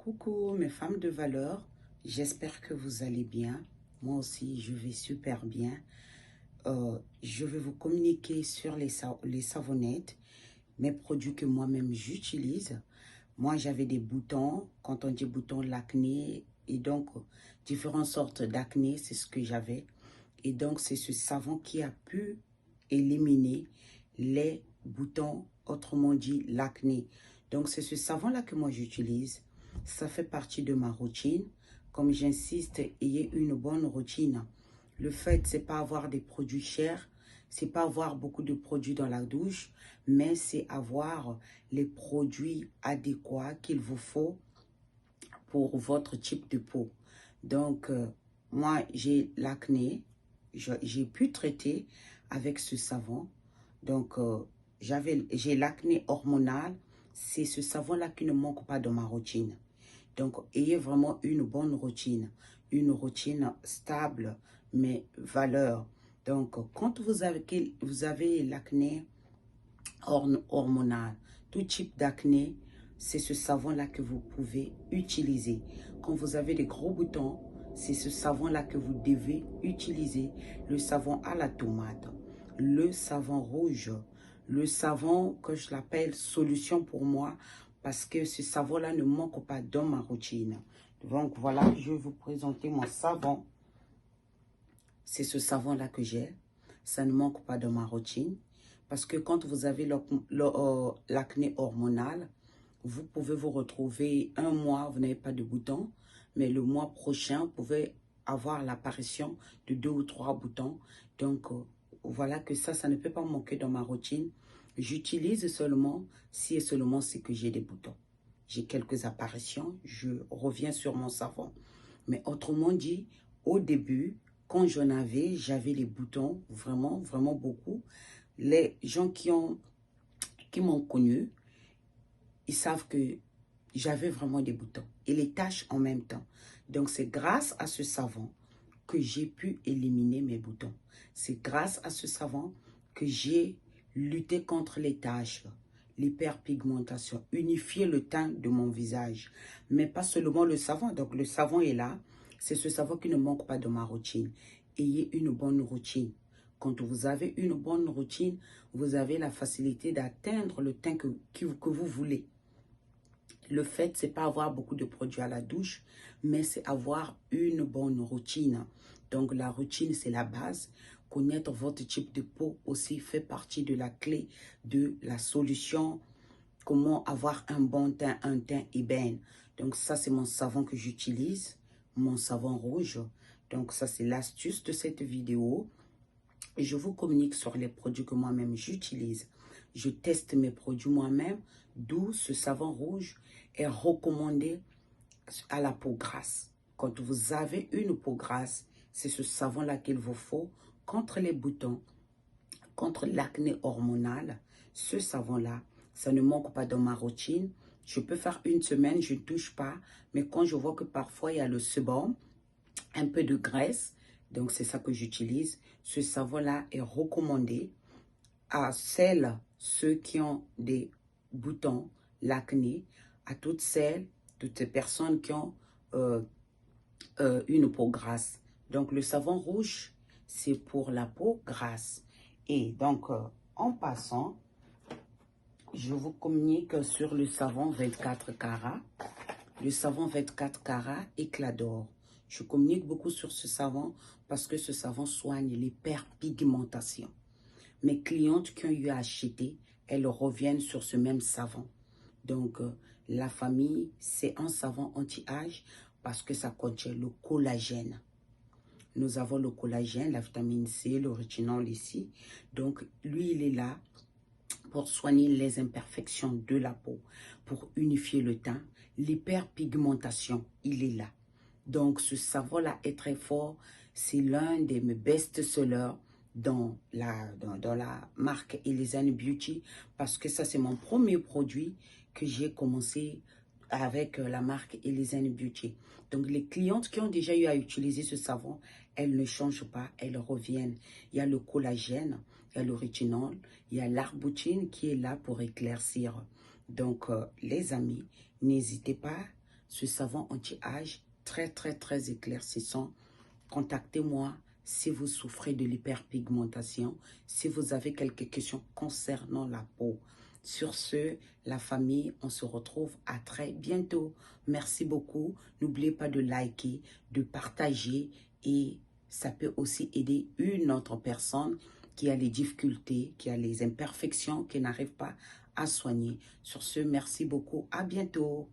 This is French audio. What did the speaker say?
Coucou mes femmes de valeur, j'espère que vous allez bien. Moi aussi, je vais super bien. Je vais vous communiquer sur les savonnettes, mes produits que moi-même j'utilise. Moi, j'avais des boutons, quand on dit boutons, l'acné, et donc différentes sortes d'acné, c'est ce que j'avais. Et donc, c'est ce savon qui a pu éliminer les boutons, autrement dit l'acné. Donc, c'est ce savon-là que moi j'utilise. Ça fait partie de ma routine. Comme j'insiste, ayez une bonne routine. Le fait, c'est pas avoir des produits chers, c'est pas avoir beaucoup de produits dans la douche, mais c'est avoir les produits adéquats qu'il vous faut pour votre type de peau. Donc, moi, j'ai l'acné. J'ai pu traiter avec ce savon. Donc, j'ai l'acné hormonal. C'est ce savon-là qui ne manque pas dans ma routine. Donc, ayez vraiment une bonne routine. Une routine stable, mais valeur. Donc, quand vous avez l'acné hormonal, tout type d'acné, c'est ce savon-là que vous pouvez utiliser. Quand vous avez des gros boutons, c'est ce savon-là que vous devez utiliser. Le savon à la tomate, le savon rouge, le savon que je l'appelle solution pour moi, parce que ce savon-là ne manque pas dans ma routine. Donc voilà, je vais vous présenter mon savon. C'est ce savon-là que j'ai. Ça ne manque pas dans ma routine. Parce que quand vous avez l'acné hormonal, vous pouvez vous retrouver un mois, vous n'avez pas de boutons, mais le mois prochain, vous pouvez avoir l'apparition de 2 ou 3 boutons. Donc, voilà que ça ne peut pas manquer dans ma routine. J'utilise seulement si et seulement si que j'ai des boutons. J'ai quelques apparitions, je reviens sur mon savon. Mais autrement dit, au début, quand j'avais les boutons, vraiment, vraiment beaucoup. Les gens qui m'ont connu, ils savent que j'avais vraiment des boutons et les taches en même temps. Donc, c'est grâce à ce savon que j'ai pu éliminer mes boutons. C'est grâce à ce savon que j'ai lutté contre les taches, l'hyperpigmentation, unifier le teint de mon visage. Mais pas seulement le savon. Donc, le savon est là. C'est ce savon qui ne manque pas de ma routine. Ayez une bonne routine. Quand vous avez une bonne routine, vous avez la facilité d'atteindre le teint que vous voulez. Le fait, c'est pas avoir beaucoup de produits à la douche, mais c'est avoir une bonne routine. Donc, la routine, c'est la base. Connaître votre type de peau aussi fait partie de la clé de la solution. Comment avoir un bon teint, un teint ébène. Donc, ça, c'est mon savon que j'utilise, mon savon rouge. Donc, ça, c'est l'astuce de cette vidéo. Je vous communique sur les produits que moi-même j'utilise. Je teste mes produits moi-même, d'où ce savon rouge est recommandé à la peau grasse. Quand vous avez une peau grasse, c'est ce savon-là qu'il vous faut contre les boutons, contre l'acné hormonal. Ce savon-là, ça ne manque pas dans ma routine. Je peux faire une semaine, je ne touche pas. Mais quand je vois que parfois il y a le sébum, un peu de graisse, donc c'est ça que j'utilise. Ce savon-là est recommandé à ceux qui ont des boutons, l'acné, à toutes ces personnes qui ont une peau grasse. Donc le savon rouge, c'est pour la peau grasse. Et donc, en passant, je vous communique sur le savon 24 carats. Le savon 24 carats éclat d'or. Je communique beaucoup sur ce savon parce que ce savon soigne l'hyperpigmentation. Mes clientes qui ont eu à acheter, elles reviennent sur ce même savon. Donc, la famille, c'est un savon anti-âge parce que ça contient le collagène. Nous avons le collagène, la vitamine C, le rétinol ici. Donc, lui, il est là pour soigner les imperfections de la peau, pour unifier le teint. L'hyperpigmentation, il est là. Donc, ce savon-là est très fort. C'est l'un de mes best-sellers dans la marque Elizane Beauty parce que ça, c'est mon premier produit que j'ai commencé avec la marque Elizane Beauty. Donc, les clientes qui ont déjà eu à utiliser ce savon, elles ne changent pas, elles reviennent. Il y a le collagène, il y a le rétinol, il y a l'arbutin qui est là pour éclaircir. Donc, les amis, n'hésitez pas ce savon anti-âge très, très, très éclaircissant. Contactez-moi si vous souffrez de l'hyperpigmentation, si vous avez quelques questions concernant la peau. Sur ce, la famille, on se retrouve à très bientôt. Merci beaucoup. N'oubliez pas de liker, de partager et ça peut aussi aider une autre personne qui a les difficultés, qui a les imperfections, qui n'arrive pas à soigner. Sur ce, merci beaucoup. À bientôt.